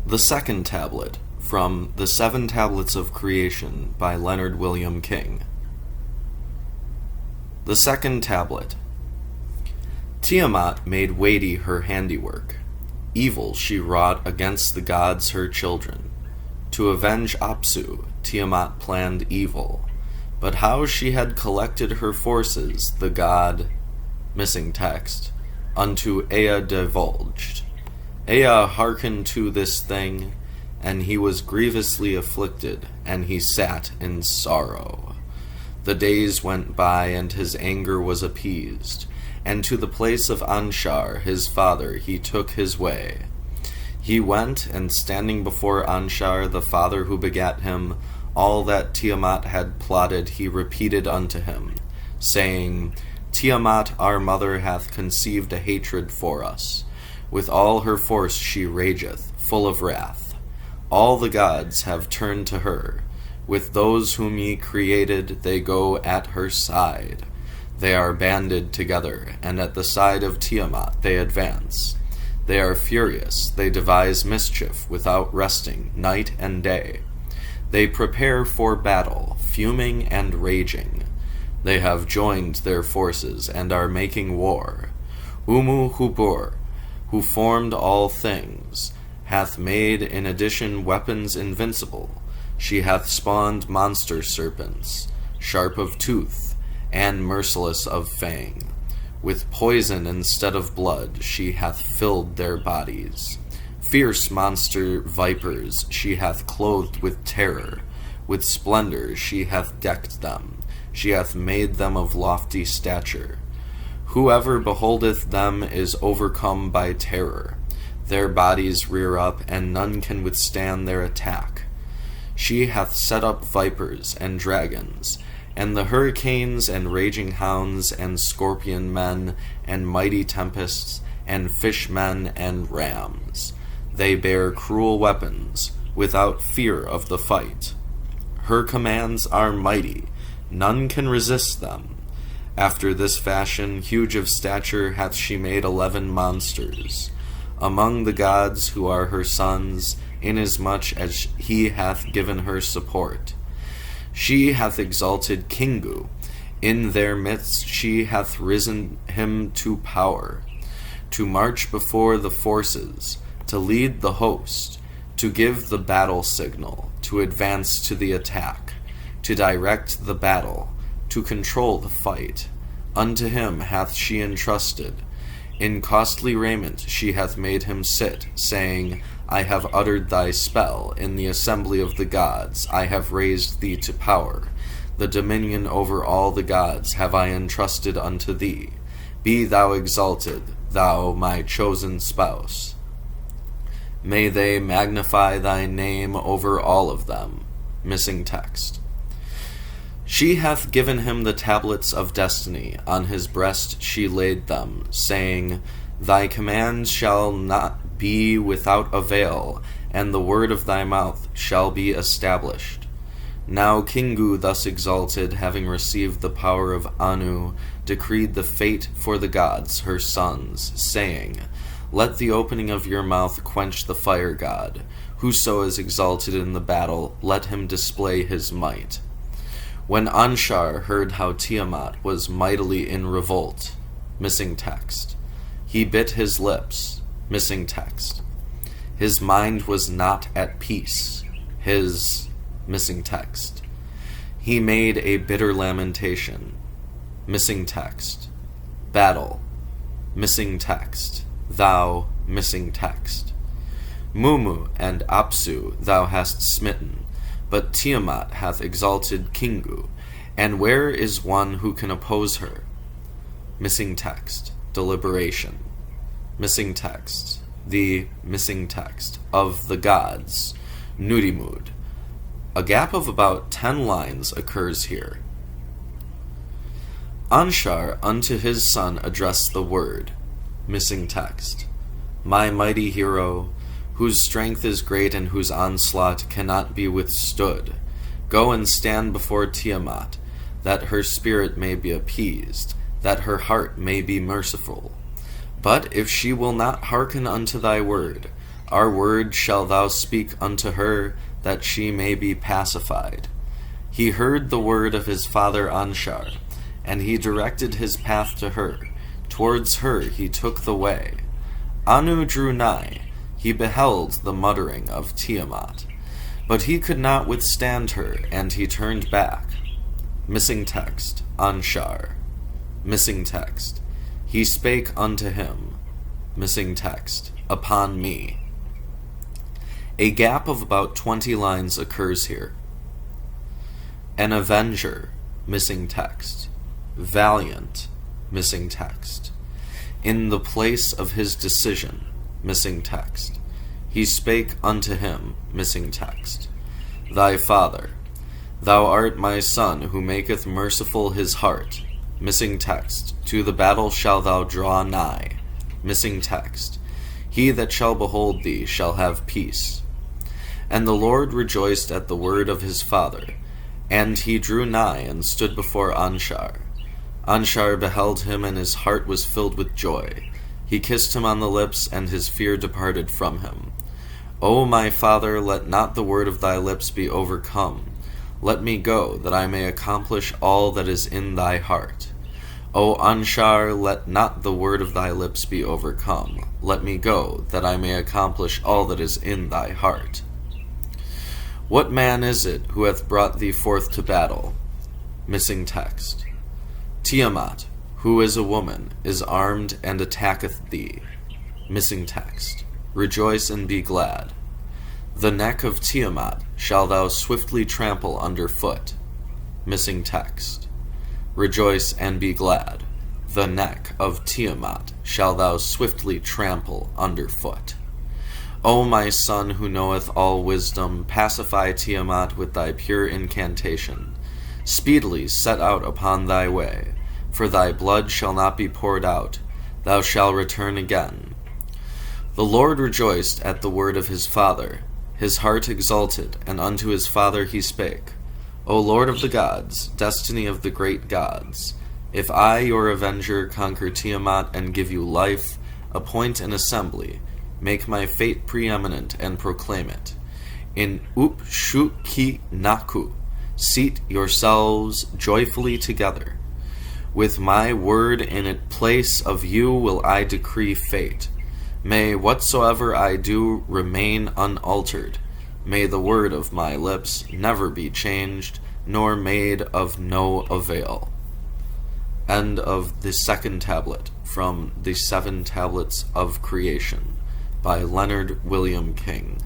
The Second Tablet, from The Seven Tablets of Creation by Leonard William King. The Second Tablet. Tiamat made weighty her handiwork. Evil she wrought against the gods her children. To avenge Apsu, Tiamat planned evil. But how she had collected her forces, the god, missing text, unto Ea divulged. Ea hearkened to this thing, and he was grievously afflicted, and he sat in sorrow. The days went by, and his anger was appeased, and to the place of Anshar, his father, he took his way. He went, and standing before Anshar, the father who begat him, all that Tiamat had plotted he repeated unto him, saying, Tiamat our mother hath conceived a hatred for us. With all her force she rageth, full of wrath. All the gods have turned to her. With those whom ye created they go at her side. They are banded together, and at the side of Tiamat they advance. They are furious, they devise mischief without resting, night and day. They prepare for battle, fuming and raging. They have joined their forces and are making war. Umu Hubur, who formed all things, hath made in addition weapons invincible. She hath spawned monster serpents, sharp of tooth, and merciless of fang. With poison instead of blood she hath filled their bodies. Fierce monster vipers she hath clothed with terror. With splendor she hath decked them. She hath made them of lofty stature. Whoever beholdeth them is overcome by terror. Their bodies rear up, and none can withstand their attack. She hath set up vipers and dragons, and the hurricanes and raging hounds, and scorpion men, and mighty tempests, and fishmen and rams. They bear cruel weapons, without fear of the fight. Her commands are mighty, none can resist them. After this fashion, huge of stature, hath she made 11 monsters. Among the gods who are her sons, inasmuch as he hath given her support. She hath exalted Kingu. In their midst she hath risen him to power. To march before the forces, to lead the host, to give the battle signal, to advance to the attack, to direct the battle, to control the fight. Unto him hath she entrusted. In costly raiment she hath made him sit, saying, I have uttered thy spell. In the assembly of the gods I have raised thee to power. The dominion over all the gods have I entrusted unto thee. Be thou exalted, thou my chosen spouse. May they magnify thy name over all of them. Missing text. She hath given him the tablets of destiny. On his breast she laid them, saying, Thy commands shall not be without avail, and the word of thy mouth shall be established. Now Kingu, thus exalted, having received the power of Anu, decreed the fate for the gods, her sons, saying, Let the opening of your mouth quench the fire god. Whoso is exalted in the battle, let him display his might. When Anshar heard how Tiamat was mightily in revolt, missing text, he bit his lips, missing text. His mind was not at peace, his, missing text. He made a bitter lamentation, missing text. Battle, missing text. Thou, missing text. Mumu and Apsu thou hast smitten, but Tiamat hath exalted Kingu, and where is one who can oppose her? Missing text. Deliberation. Missing text. The missing text of the gods. Nudimud. A gap of about 10 lines occurs here. Anshar unto his son addressed the word. Missing text. My mighty hero, whose strength is great and whose onslaught cannot be withstood, go and stand before Tiamat, that her spirit may be appeased, that her heart may be merciful. But if she will not hearken unto thy word, Our word shall thou speak unto her, that she may be pacified. He heard the word of his father Anshar, and he directed his path to her. Towards her he took the way. Anu drew nigh. He beheld the muttering of Tiamat. But he could not withstand her, and he turned back. Missing text. Anshar. Missing text. He spake unto him. Missing text. Upon me. A gap of about 20 lines occurs here. An avenger. Missing text. Valiant. Missing text. In the place of his decision. Missing text. He spake unto him. Missing text. Thy father. Thou art my son, who maketh merciful his heart. Missing text. To the battle shalt thou draw nigh. Missing text. He that shall behold thee shall have peace. And the Lord rejoiced at the word of his father. And he drew nigh and stood before Anshar. Anshar beheld him, and his heart was filled with joy. He kissed him on the lips, and his fear departed from him. O my father, let not the word of thy lips be overcome. Let me go, that I may accomplish all that is in thy heart. O Anshar, let not the word of thy lips be overcome. Let me go, that I may accomplish all that is in thy heart. What man is it who hath brought thee forth to battle? Missing text. Tiamat, who is a woman, is armed and attacketh thee. Missing text. Rejoice and be glad. The neck of Tiamat shall thou swiftly trample under foot. Missing text. Rejoice and be glad. The neck of Tiamat shall thou swiftly trample under foot. O my son, who knoweth all wisdom, pacify Tiamat with thy pure incantation. Speedily set out upon thy way, for thy blood shall not be poured out. Thou shalt return again. The Lord rejoiced at the word of his father. His heart exulted, and unto his father he spake, O Lord of the gods, destiny of the great gods, if I, your avenger, conquer Tiamat and give you life, appoint an assembly, make my fate preeminent and proclaim it. In Up-shu-ki-naku, seat yourselves joyfully together. With my word in it place of you will I decree fate. May whatsoever I do remain unaltered. May the word of my lips never be changed, nor made of no avail. End of the second tablet from the 7 Tablets of Creation by Leonard William King.